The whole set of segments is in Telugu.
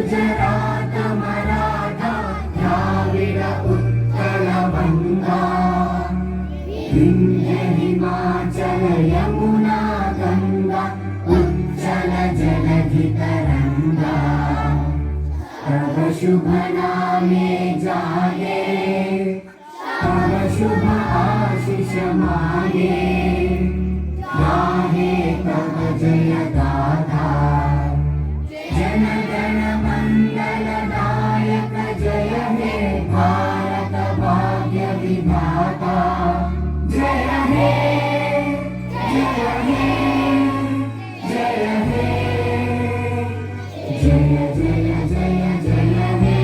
गुजरात मराठा द्राविड उत्कल बंगा विंध्य हिमाचल यमुना गंगा उच्चल जलधि तरंगा तव शुभ नामे जागे तव शुभ आशीष मागे गाहे तव जय गाथा जन गण मंगल दायक जय हे भारत भाग्य विधाता जय हे जय हे जय हे जय जय जय जय हे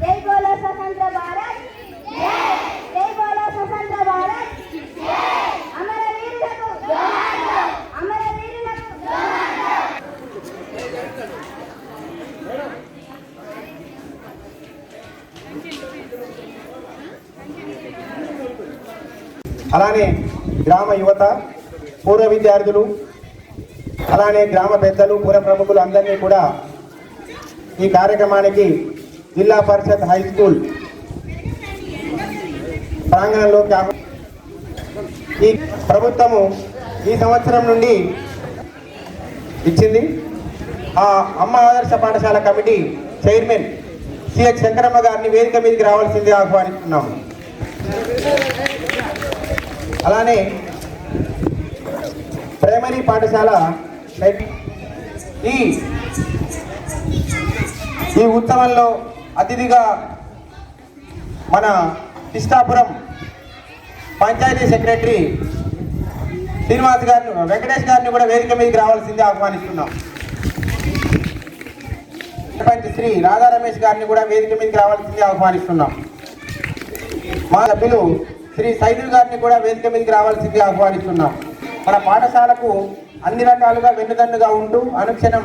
जय बोलो स्वतंत्र भारत की जय बोलो स्वतंत्र भारत की हमारा वीर लगो हमारा वीर लगो అలానే గ్రామ యువత, పూర్వ విద్యార్థులు, అలానే గ్రామ పెద్దలు, పూర్వ ప్రముఖులు అందరినీ కూడా ఈ కార్యక్రమానికి జిల్లా పరిషత్ హై స్కూల్ ప్రాంగణంలో ఈ ప్రభుత్వము ఈ సంవత్సరం నుండి ఇచ్చింది. ఆ అమ్మ ఆదర్శ పాఠశాల కమిటీ చైర్మన్ సిహెచ్ శంకరమ్మ గారిని వేదిక మీదకి రావాల్సింది ఆహ్వానిస్తున్నాము. అలానే ప్రైమరీ పాఠశాల ఈ ఉత్సవంలో అతిథిగా మన కృష్ణాపురం పంచాయతీ సెక్రటరీ శ్రీనివాస్ గారిని, వెంకటేష్ గారిని కూడా వేదిక మీదకి రావాల్సింది ఆహ్వానిస్తున్నాం. సర్పంచ్ శ్రీ రాధా రమేష్ గారిని కూడా వేదిక మీదకి రావాల్సింది ఆహ్వానిస్తున్నాం. మా సభ్యులు శ్రీ సైదుల్ గారిని కూడా వేదిక మీదకి రావాల్సింది ఆహ్వానిస్తున్నాం. మన పాఠశాలకు అన్ని రకాలుగా వెన్నుదన్నుగా ఉంటూ అనుక్షణం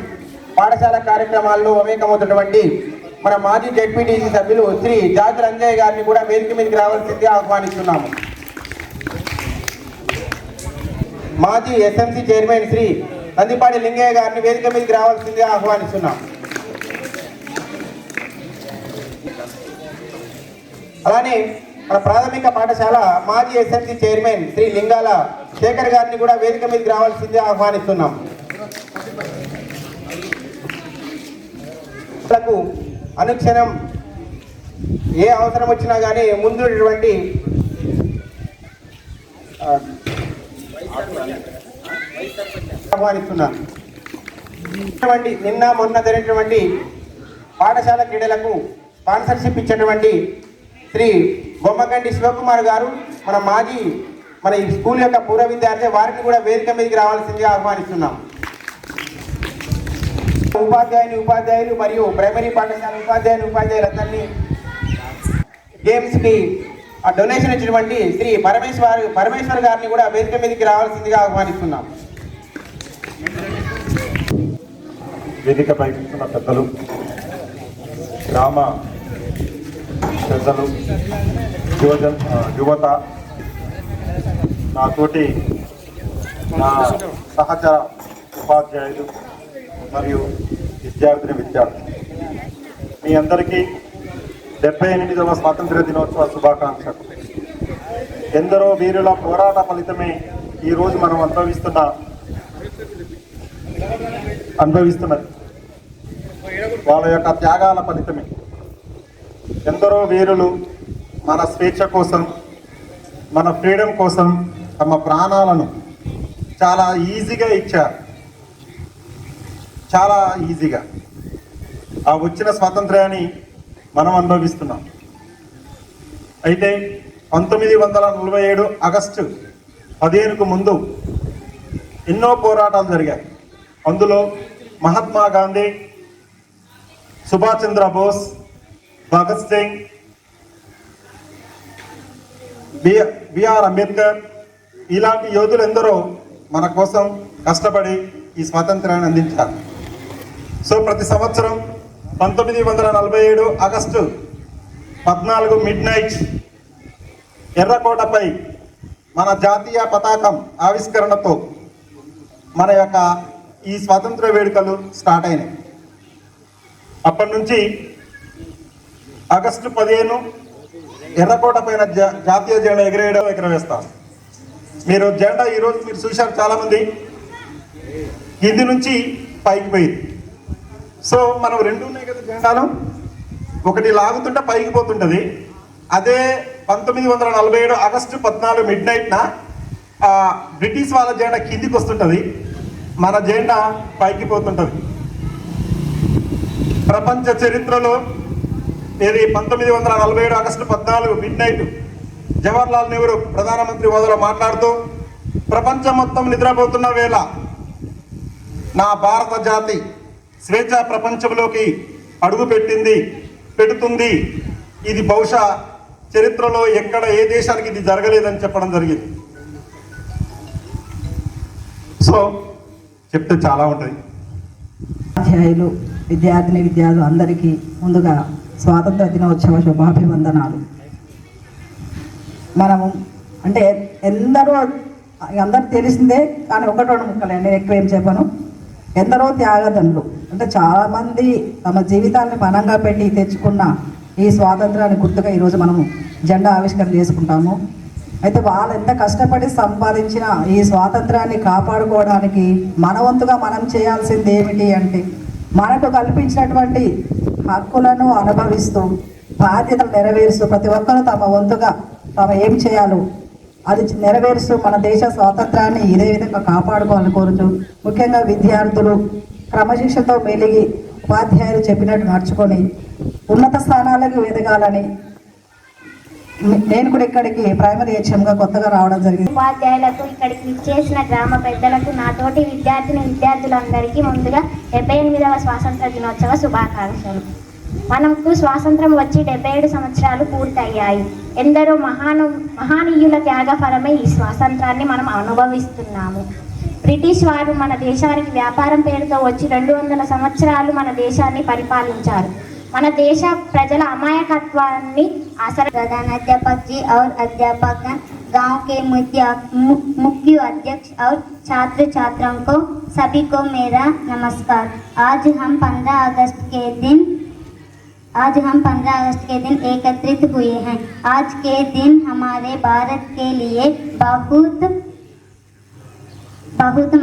పాఠశాల కార్యక్రమాల్లో మమేకమవుతున్నటువంటి మన మాజీ జెడ్పీటీసీ సభ్యులు శ్రీ జాజు రంజయ్య గారిని కూడా వేదిక మీదకి రావాల్సింది ఆహ్వానిస్తున్నాము. మాజీ ఎస్ఎంసీ చైర్మన్ శ్రీ నందిపాటి లింగయ్య గారిని వేదిక మీదకి రావాల్సింది ఆహ్వానిస్తున్నాం. అలానే మన ప్రాథమిక పాఠశాల మాజీ ఎస్ఎంసీ చైర్మన్ శ్రీ లింగాల శేఖర్ గారిని కూడా వేదిక మీదకి రావాల్సింది ఆహ్వానిస్తున్నాం. అనుక్షణం ఏ అవసరం వచ్చినా కానీ ముందున్నటువంటి ఆహ్వానిస్తున్నాను. నిన్న మొన్న జరిగినటువంటి పాఠశాల క్రీడలకు స్పాన్సర్షిప్ ఇచ్చినటువంటి శ్రీ బొమ్మగంటి శివకుమార్ గారు మన ఈ స్కూల్ యొక్క పూర్వ విద్యార్థి, వారిని కూడా వేదిక మీదకి రావాల్సిందిగా ఆహ్వానిస్తున్నాం. ఉపాధ్యాయులు మరియు ప్రైమరీ పాఠశాల ఉపాధ్యాయులందరినీ గేమ్స్కి డొనేషన్ ఇచ్చినటువంటి శ్రీ పరమేశ్వర్ గారిని కూడా వేదిక మీదకి రావాల్సిందిగా ఆహ్వానిస్తున్నాం. వేదికపై ఉన్న పెద్దలు, గ్రామ పెద్దలు, యువత, నాతోటి నా సహచర ఉపాధ్యాయులు మరియు విద్యార్థి మీ అందరికీ 78వ స్వాతంత్ర్య దినోత్సవ శుభాకాంక్షలు. ఎందరో వీరుల పోరాట ఫలితమే ఈరోజు మనం అనుభవిస్తున్నది. వాళ్ళ యొక్క త్యాగాల ఫలితమే. ఎందరో వీరులు మన స్వేచ్ఛ కోసం, మన ఫ్రీడమ్ కోసం తమ ప్రాణాలను చాలా ఈజీగా ఇచ్చారు. చాలా ఈజీగా ఆ వచ్చిన స్వాతంత్ర్యాన్ని మనం అనుభవిస్తున్నాం. అయితే 1947 ఆగస్టు 15కు ముందు ఎన్నో పోరాటాలు జరిగాయి. అందులో మహాత్మా గాంధీ, సుభాష్ చంద్ర బోస్, భగత్ సింగ్, బిఆర్ అంబేద్కర్ ఇలాంటి యోధులు ఎందరో మన కోసం కష్టపడి ఈ స్వాతంత్ర్యాన్ని అందించారు. సో ప్రతి సంవత్సరం 1947 ఆగస్టు 14 మిడ్నైట్ ఎర్రకోటపై మన జాతీయ పతాకం ఆవిష్కరణతో మన యొక్క ఈ స్వాతంత్ర వేడుకలు స్టార్ట్ అయినాయి. అప్పటి నుంచి ఆగస్టు 15 ఎర్రకోట పైన జాతీయ జెండా ఎగరవేస్తాం. మీరు జెండా ఈరోజు మీరు చూశారు, చాలామంది కింది నుంచి పైకి పోయింది. సో మనం రెండు ఉన్నాయి కదా జెండాలు, ఒకటి లాగుతుంటే పైకి పోతుంటుంది. అదే 1947 ఆగస్టు 14 మిడ్నైట్న బ్రిటిష్ వాళ్ళ జెండా కిందికి వస్తుంటుంది, మన జెండా పైకి పోతుంటుంది. ప్రపంచ చరిత్రలో ఇది 1947 ఆగస్టు 14 మిడ్నైట్ జవహర్లాల్ నెహ్రూ ప్రధానమంత్రి హోదాలో మాట్లాడుతూ, ప్రపంచం మొత్తం నిద్రపోతున్న వేళ నా భారత జాతి స్వేచ్ఛ ప్రపంచంలోకి అడుగు పెడుతుంది. ఇది బహుశా చరిత్రలో ఎక్కడ ఏ దేశానికి ఇది జరగలేదని చెప్పడం జరిగింది. సో చెప్తే చాలా ఉంటుంది. ఉపాధ్యాయులు, విద్యార్థులు అందరికీ ముందుగా స్వాతంత్ర దినోత్సవ శుభాభివందనాలు. మనము అంటే అందరూ తెలిసిందే, కానీ ఒకటి రెండు ముక్కలే, నేను ఎక్కువ ఏం చెప్పను. ఎందరో త్యాగదనులు అంటే చాలామంది తమ జీవితాన్ని పణంగా పెట్టి తెచ్చుకున్న ఈ స్వాతంత్రాన్ని గుర్తుగా ఈరోజు మనము జెండా ఆవిష్కరణ చేసుకుంటాము. అయితే వాళ్ళు ఎంత కష్టపడి సంపాదించిన ఈ స్వాతంత్రాన్ని కాపాడుకోవడానికి మన వంతుగా మనం చేయాల్సింది ఏమిటి అంటే, మనకు కల్పించినటువంటి హక్కులను అనుభవిస్తూ బాధ్యతలు నెరవేరుస్తూ ప్రతి ఒక్కరూ తమ వంతుగా ఏం చేయాలో అది నెరవేరుస్తూ మన దేశ స్వాతంత్రాన్ని ఇదే విధంగా కాపాడుకోవాలని కోరుతూ, ముఖ్యంగా విద్యార్థులు క్రమశిక్షణతో మెలిగి ఉపాధ్యాయులు చెప్పినట్టు నడుచుకొని ఉన్నత స్థానాలకు ఎదగాలని నేను కూడా ఇక్కడికి ప్రైమరీ హెచ్ఎంగా కొత్తగా రావడం జరిగింది. ఉపాధ్యాయులకు, ఇక్కడికి విచ్చేసిన గ్రామ పెద్దలకు, నాతోటి విద్యార్థులందరికీ ముందుగా 78వ స్వాతంత్ర దినోత్సవ శుభాకాంక్షలు. మనకు స్వాతంత్రం వచ్చి 77 సంవత్సరాలు పూర్తయ్యాయి. ఎందరో మహానీయుల త్యాగఫలమే ఈ స్వాతంత్రాన్ని మనం అనుభవిస్తున్నాము. బ్రిటిష్ వారు మన దేశానికి వ్యాపారం పేరుతో వచ్చి 200 సంవత్సరాలు మన దేశాన్ని పరిపాలించారు. మన దేశ ప్రజల అమాయకత్వాన్ని प्रधानाध्यापक जी और अध्यापक गांव के मुख्य अध्यक्ष और छात्र छात्राओं को सभी को मेरा नमस्कार। आज हम 15 अगस्त के दिन एकत्रित हुए हैं। आज के दिन हमारे भारत के लिए बहुत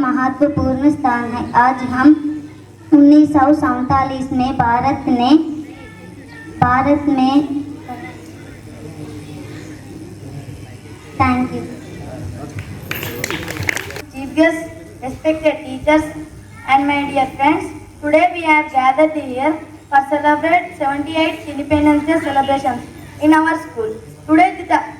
महत्वपूर्ण स्थान है। आज हम 1947 में भारत में Thank you. Chief guests, respected teachers, and my dear friends, today we have gathered here for celebrate 78th Independence Day celebrations in our school. Today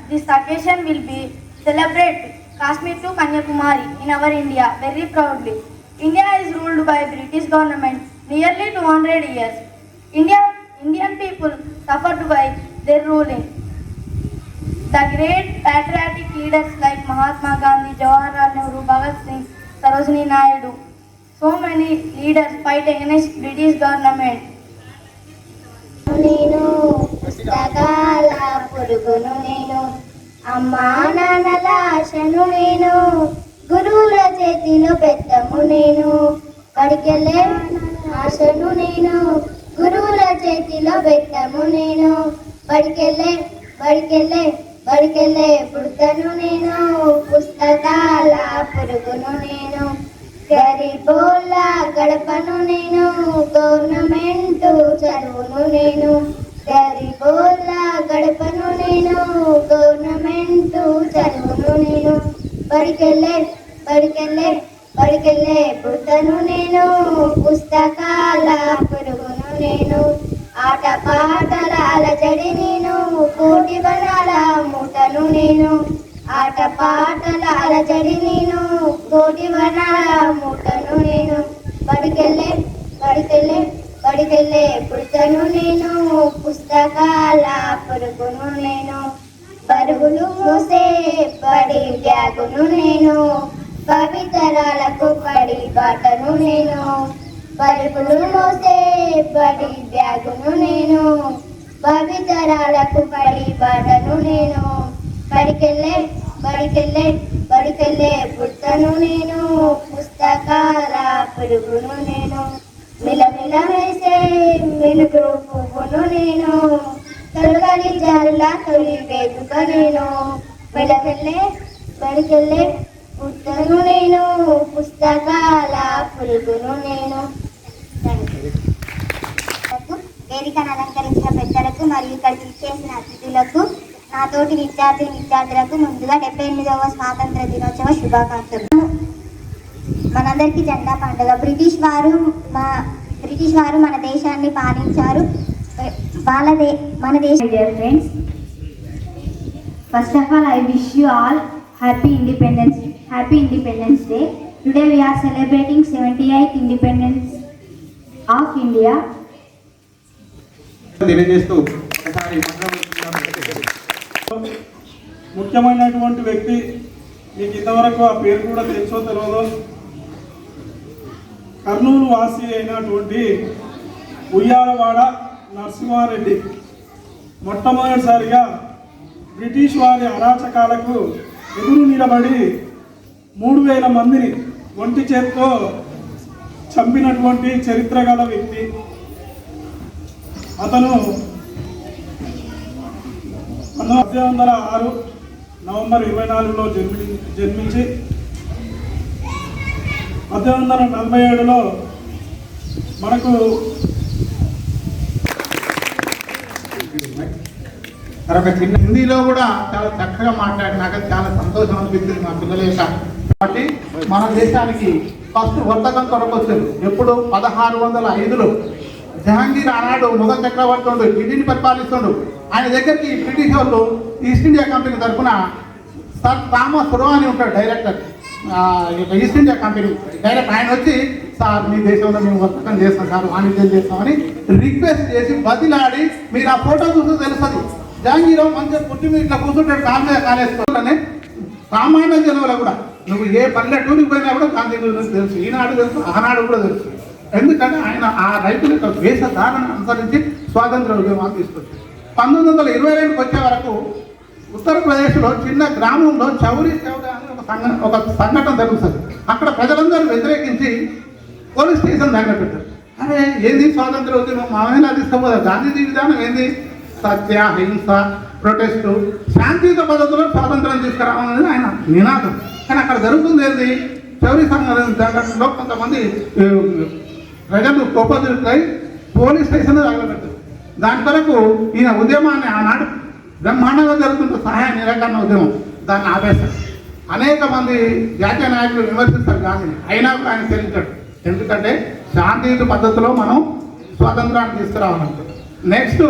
this occasion will be celebrate Kashmir to Kanyakumari in our India very proudly. India is ruled by British government nearly 200 years. Indian people suffered by their ruling. The great patriotic leaders like Mahatma Gandhi, Jawaharlal Nehru, Bhagat Singh, Sarojini Naidu, so many leaders fight against British government. నేను పుస్తకాల పురుగును, నేను అమ్మా నాన్నల ఆశను, నేను గురువుల చేతిలో పెద్దము, నేను బడికెళ్ళే ఆశను, నేను గురువుల చేతిలో పెద్దము, నేను బడికెళ్ళే పుడతను, నేను పుస్తకాల పురుగును, నేను గరీబోళ్ళ గడపను, నేను గవర్నమెంట్ చదువును, నేను గరీబోళ్ళ గడపను, నేను గవర్నమెంట్ చదువును, నేను బడికెళ్ళే పుడతను, నేను పుస్తకాల పురుగును, నేను ఆట పాటల అలజడి, నేను కోటి వనాల మూటను, నేను ఆట పాటల అలజడి, నేను కోటి వనాల మూటను, నేను బడికెళ్ళే పుడతను, నేను పుస్తకాల పురుగును, నేను బరువులు మోసే బడి బ్యాగును, నేను పవితరాలకు పడి బాటను, నేను బరువులు మోసే బడి బ్యాగును, నేను పవితరాలకు పడి బాటను, నేను బడికెళ్ళే పుట్టను, నేను పుస్తకాల పురుగును, నేను మిలమిల వేసే మిలుగు పువ్వును, నేను తొలగలి జారుల తొలి వేడుక, నేను బడికెళ్ళే పుట్టను, నేను పుస్తకాల పురుగును, నేను. వేదికను అలంకరించిన పెద్దలకు మరియు ఇక్కడికి ఇచ్చేసిన అతిథులకు, నాతోటి విద్యార్థులకు ముందుగా 78వ స్వాతంత్ర దినోత్సవ శుభాకాంక్షలు. మనందరికీ జెండా పండుగ. బ్రిటిష్ వారు మన దేశాన్ని పాలించారు. మన దేశం. Dear friends, first of all I wish you all happy Independence Day. Today we are celebrating 78th Independence of India. తెలియజేస్తూ ముఖ్యమైనటువంటి వ్యక్తి, మీకు ఇంతవరకు ఆ పేరు కూడా తెలుసో తెలియదో, కర్నూలు వాసి అయినటువంటి ఉయ్యాలవాడ నరసింహారెడ్డి మొట్టమొదటిసారిగా బ్రిటిష్ వారి అరాచకాలకు ఎదురు నిలబడి 3000 మందిని ఒంటి చేత్తో చంపినటువంటి చరిత్ర గల వ్యక్తి. అతను 1806 నవంబర్ 24లో జన్మించి 1847లో మనకు మరొక చిన్న హిందీలో కూడా చాలా చక్కగా మాట్లాడినాక చాలా సంతోషం అనిపించింది మా పిల్లల యొక్క. కాబట్టి మన దేశానికి ఫస్ట్ వర్తకం కొరకు వచ్చారు ఎప్పుడు 1605లో జహాంగీర్ ఆనాడు మొఘల్ చక్రవర్తి ఉండు ఢిల్లీని పరిపాలిస్తుండు. ఆయన దగ్గరికి బ్రిటిష్ వాళ్ళు ఈస్ట్ ఇండియా కంపెనీ తరఫున సర్ థామస్ రో అని ఉంటాడు director east India company direct. ఆయన వచ్చి సార్ మీ దేశంలో మేము వర్తకం చేస్తాం సార్, వాణిజ్యం చేస్తామని రిక్వెస్ట్ చేసి బతిలాడి, మీరు ఆ ఫోటో చూస్తే తెలుస్తుంది. జహాంగీర్ మంచిగా పుట్టి మీద ఇట్లా కూర్చుంటాడు, కాలు మీద కాలేసుకోవాలని. సామాన్య జనంలో కూడా నువ్వు ఏ పల్లెటూరికి పోయినా కూడా గాంధీ గురించి తెలుసు, ఈనాడు తెలుసు, ఆనాడు కూడా తెలుసు. ఎందుకంటే ఆయన ఆ రైతుల యొక్క వేషధారణ అనుసరించి స్వాతంత్ర ఉద్యమాలు తీసుకొచ్చారు. 1922 వచ్చే వరకు ఉత్తరప్రదేశ్లో చిన్న గ్రామంలో చౌరీ చౌరా అని ఒక సంఘటన జరుగుతుంది. అక్కడ ప్రజలందరూ వ్యతిరేకించి పోలీస్ స్టేషన్ దగ్గర పెట్టారు. అరే ఏంది స్వాతంత్ర ఉద్యమం మామూలుగా తీసుకోపోదా, గాంధీజీ విధానం ఏంది, సత్య హింస ప్రొటెస్టు శాంతియుత పద్ధతిలో స్వాతంత్రం తీసుకురావాలనేది ఆయన నినాదం. కానీ అక్కడ జరుగుతుంది ఏంది, చౌరీ సంఘటనలో కొంతమంది ప్రజలు కోపదులై పోలీస్ స్టేషన్ తగలబెట్టారు. దాని కొరకు ఈయన ఉద్యమాన్ని ఆనాడు బ్రహ్మాండంగా జరుగుతున్న సహాయ నిరాకరణ ఉద్యమం దాన్ని ఆపేశారు. అనేక మంది జాతీయ నాయకులు విమర్శిస్తారు గాంధీని, అయినా కూడా ఆయన చెల్లించాడు. ఎందుకంటే శాంతియుత పద్ధతిలో మనం స్వాతంత్రాన్ని తీసుకురావాలంటే. నెక్స్ట్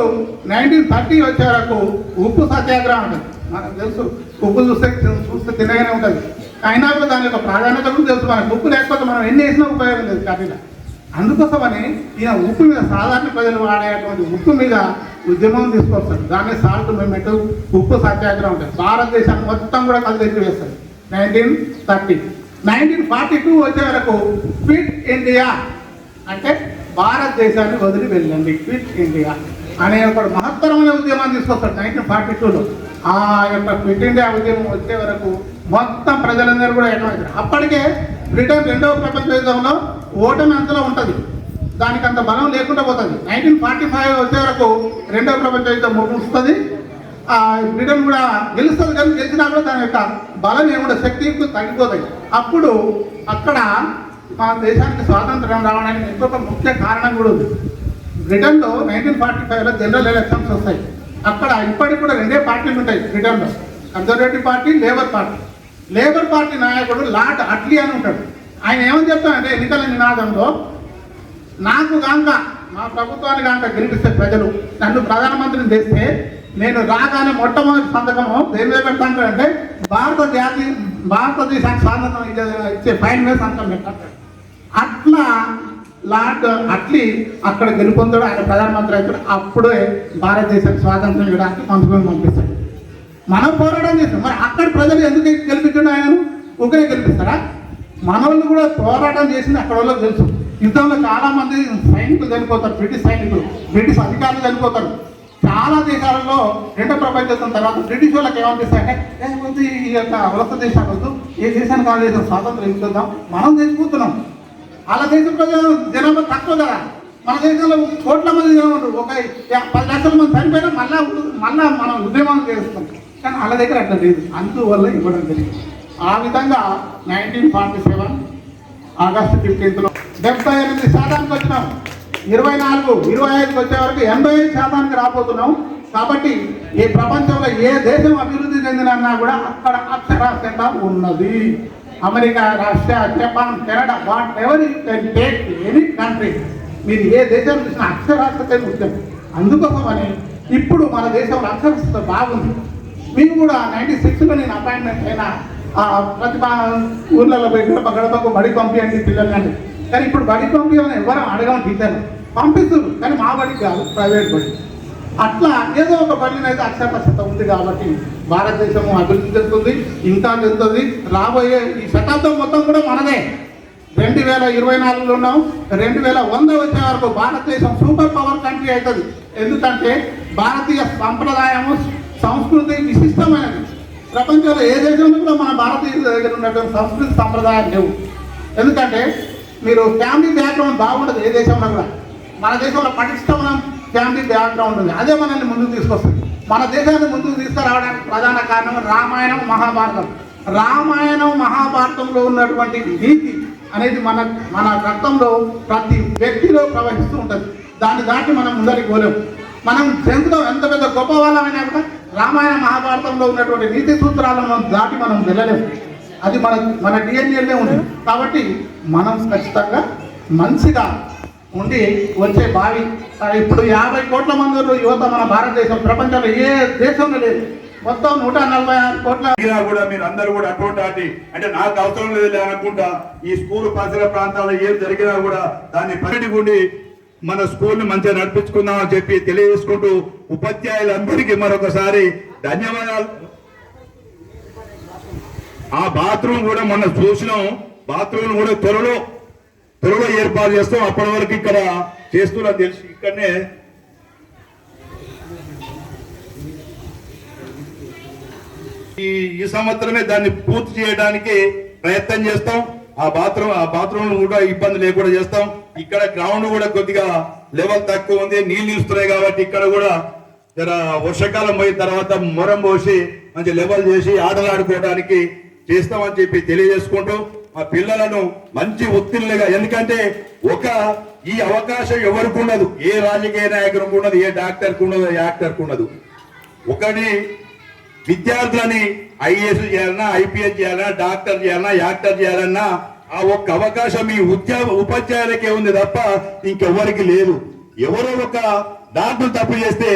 1930 వచ్చే వరకు ఉప్పు సత్యాగ్రహం ఉంటుంది. మనకు తెలుసు ఉప్పు చూస్తే తినగానే ఉంటుంది. అయినా కూడా దాని యొక్క ప్రాధాన్యత కూడా తెలుసు మనకు. ఉప్పు లేకపోతే మనం ఎన్ని వేసినా ఉపయోగం లేదు కర్రీలో. అందుకోసమని ఈయన ఉప్పు మీద సాధారణ ప్రజలు వాడేటువంటి ఉప్పు మీద ఉద్యమం తీసుకొస్తారు. దాన్ని సాల్ట్ మూవ్మెంట్, ఉప్పు సత్యాగ్రహం ఉంటుంది. భారతదేశాన్ని మొత్తం కూడా కలిసి వేస్తారు. 1930 1942 వచ్చే వరకు క్విట్ ఇండియా అంటే భారతదేశాన్ని వదిలి వెళ్ళండి, క్విట్ ఇండియా అనే ఒక మహత్తరమైన ఉద్యమాన్ని తీసుకొస్తారు 1942లో. ఆ యొక్క క్విట్ ఇండియా ఉద్యమం వచ్చే వరకు మొత్తం ప్రజలందరూ కూడా ఏకమవుతారు. అప్పటికే బ్రిటన్ 2వ ప్రపంచ యుద్ధంలో ఓటమి అంతలో ఉంటుంది, దానికి అంత బలం లేకుండా పోతుంది. 1945 వచ్చే వరకు 2వ ప్రపంచ యుద్ధం ముగుస్తుంది. బ్రిటన్ కూడా గెలుస్తుంది, కానీ గెలిచినా కూడా దాని యొక్క బలం ఏముండదు, శక్తి తగ్గిపోతాయి. అప్పుడు అక్కడ మన దేశానికి స్వాతంత్రం రావడానికి ఇంకొక ముఖ్య కారణం కూడా ఉంది. బ్రిటన్లో 1945లో జనరల్ ఎలక్షన్స్ వస్తాయి. అక్కడ ఇప్పటికి కూడా 2 పార్టీలు ఉంటాయి బ్రిటన్లో, conservative party, labour party. Labour party నాయకుడు లార్డ్ అట్లీ అని ఉంటాడు. ఆయన ఏమని చెప్తానంటే ఎన్నికల నినాదంలో, నాకు కాక మా ప్రభుత్వాన్ని కాక గెలిపిస్తే ప్రజలు నన్ను ప్రధానమంత్రిని చేస్తే నేను రాగానే మొట్టమొదటి సంతకము దేని మీద పెడతాను అంటే భారతదేశానికి స్వాతంత్రం ఇచ్చే ఫైల్ మీద సంతకం పెట్టారు. అట్లా లార్డ్ అట్లీ అక్కడ గెలుపొందాడు, ఆయన ప్రధానమంత్రి అవుతాడు. అప్పుడే భారతదేశానికి స్వాతంత్రం ఇవ్వడానికి మంత్రులను పంపిస్తాడు. మనం పోరాటం చేస్తాం, మరి అక్కడ ప్రజలు ఎందుకు గెలిపించడం, ఆయనను ఊకే గెలిపిస్తారా? మన వాళ్ళు కూడా పోరాటం చేసింది అక్కడ వాళ్ళకి తెలుసు. యుద్ధంలో చాలా మంది సైనికులు చనిపోతారు, బ్రిటిష్ సైనికులు, బ్రిటిష్ అధికారులు చనిపోతారు. చాలా దేశాలలో 2వ ప్రపంచ యుద్ధం తర్వాత బ్రిటిష్ వాళ్ళకి ఏమనిపిస్తాయంటే ఏముంది ఈ యొక్క వలస దేశాలు వద్దు, ఏ దేశానికి ఆ దేశం స్వాతంత్రం ఇస్తుందాం, మనం తెచ్చిపోతున్నాం. వాళ్ళ దేశం ప్రజలు జనాభా తక్కువ కదా, మన దేశంలో కోట్ల మంది జనం ఉంటారు. ఒక 10 లక్షల మంది చనిపోయినా మళ్ళా మనం ఉద్యమం చేస్తాం. కానీ వాళ్ళ దగ్గర అట్లా లేదు, అందువల్ల ఇవ్వడం జరిగింది. ఆ విధంగా 1947 ఆగస్టు 15లో 78% వచ్చినాం. 24, 25 వచ్చే వరకు 85% రాబోతున్నాం. కాబట్టి ఈ ప్రపంచంలో ఏ దేశం అభివృద్ధి చెందినన్నా కూడా అక్కడ అక్షరాస్యత ఉన్నది. America, Russia, Japan, Canada, what ever you can take any country, మీరు ఏ దేశం చూసినా అక్షరాస్యత ముఖ్యం. అందుకోసమని ఇప్పుడు మన దేశంలో అక్షరాస్యత బాగుంది. మీరు కూడా 96లో నేను అపాయింట్మెంట్ అయినా ప్రతి ఊర్లలో పోయి గడపకు బడి పంపించండి పిల్లలని. కానీ ఇప్పుడు బడి పంపించాలని ఎవరు అడగం, టీచర్లు పంపిస్తున్నారు, కానీ మా బడికి కాదు, ప్రైవేట్ బడి. అట్లా ఏదో ఒక బడినైతే అక్షరాస్యత ఉంది. కాబట్టి భారతదేశం అభివృద్ధి చెందుతుంది, ఇంకా చెందుతుంది. రాబోయే ఈ శతాబ్దం మొత్తం కూడా మనదే. 2024లో ఉన్నాం, 2100 వచ్చే వరకు భారతదేశం సూపర్ పవర్ కంట్రీ అవుతుంది. ఎందుకంటే భారతీయ సంప్రదాయము, సంస్కృతి విశిష్టమైనది. ప్రపంచంలో ఏ దేశంలో కూడా మన భారతీయుల దగ్గర ఉన్నటువంటి సంస్కృతి సంప్రదాయాలు లేవు. ఎందుకంటే మీరు ఫ్యామిలీ బ్యాక్గ్రౌండ్ బాగుండదు ఏ దేశంలో కూడా. మన దేశంలో పటిష్టమైన ఫ్యామిలీ బ్యాక్గ్రౌండ్ ఉంది, అదే మనల్ని ముందుకు తీసుకొస్తుంది. మన దేశాన్ని ముందుకు తీసుకురావడానికి ప్రధాన కారణం రామాయణం, మహాభారతం. రామాయణం, మహాభారతంలో ఉన్నటువంటి నీతి అనేది మన రక్తంలో ప్రతి వ్యక్తిలో ప్రవహిస్తూ ఉంటుంది. దాన్ని దాటి మనం ముందరికి పోలేము. మనం జంతుతో ఎంత పెద్ద గొప్ప వాళ్ళమైనా కూడా రామాయణ మహాభారతంలో ఉన్నటువంటి నీతి సూత్రాలను మనం దాటి మనం వెళ్ళలేము. అది మన డిఎన్ఏలో ఉంది. కాబట్టి మనం ఖచ్చితంగా మంచిగా ఉండి వచ్చే భావి ఇప్పుడు 50 కోట్ల మంది యువత మన భారతదేశం ప్రపంచంలో ఏ దేశంలో లేదు. మొత్తం 146 కోట్ల కూడా మీరు అందరూ కూడా అటువంటి అంటే నాకు అవసరం లేదు అనుకుంటా ఈ స్కూల్ పరిసర ప్రాంతాల్లో ఏం జరిగినా కూడా దాన్ని పరిగణించుకుండి మన స్కూల్ని మంచిగా నడిపించుకుందామని చెప్పి తెలియజేసుకుంటూ ఉపాధ్యాయులందరికీ మరొకసారి ధన్యవాదాలు. ఆ బాత్రూమ్ కూడా మొన్న చూసినాం. బాత్రూమ్ కూడా త్వరలో ఏర్పాటు చేస్తాం. అప్పటి వరకు ఇక్కడ చేస్తున్నా తెలిసి ఇక్కడనే ఈ సంవత్సరమే దాన్ని పూర్తి చేయడానికి ప్రయత్నం చేస్తాం. ఆ బాత్రూమ్ కూడా ఇబ్బంది లేకుండా చేస్తాం. ఇక్కడ గ్రౌండ్ కూడా కొద్దిగా లెవెల్ తక్కువ ఉంది, నీళ్లు ఇస్తున్నాయి కాబట్టి ఇక్కడ కూడా జర వర్షాకాలం పోయిన తర్వాత మొరం పోసి మంచి లెవెల్ చేసి ఆటలాడుకోవడానికి చేస్తామని చెప్పి తెలియజేసుకుంటూ మా పిల్లలను మంచి ఒత్తిళ్లుగా, ఎందుకంటే ఈ అవకాశం ఎవరికి ఉండదు, ఏ రాజకీయ నాయకునికి ఉండదు, ఏ డాక్టర్కి ఉండదు, ఏ యాక్టర్కి ఉండదు. ఒకటి విద్యార్థులని ఐఏఎస్ చేయాలన్నా, ఐపీఎస్ చేయాలన్నా, డాక్టర్ చేయాలన్నా, యాక్టర్ చేయాలన్నా ఆ ఒక్క అవకాశం ఈ ఉపాధ్యాయులకే ఉంది తప్ప ఇంకెవరికి లేదు. ఎవరో ఒక డాక్టర్ తప్పు చేస్తే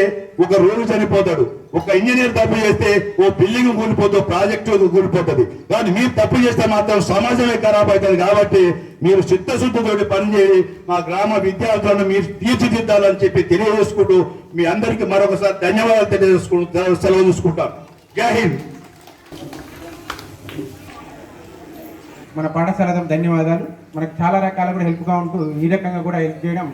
ఒక రోగి చనిపోతాడు, ఒక ఇంజనీర్ తప్పు చేస్తే ఓ బిల్డింగ్ కూలిపోతుంది, ప్రాజెక్టు కూలిపోతుంది. కానీ మీరు తప్పు చేస్తే మాత్రం సమాజమే ఖరాబ్ అవుతుంది. కాబట్టి మీరు చిత్తశుద్ధితోటి పనిచేసి మా గ్రామ విద్యార్థులను మీరు తీర్చిదిద్దాలని చెప్పి తెలియజేసుకుంటూ మీ అందరికీ మరొకసారి ధన్యవాదాలు తెలియజేసుకుంటూ సెలవు తీసుకుంటాం. జై హింద్. మన పాఠశాల ధన్యవాదాలు. మనకు చాలా రకాల కూడా హెల్ప్గా ఉంటూ ఈ రకంగా కూడా హెల్ప్ చేయడం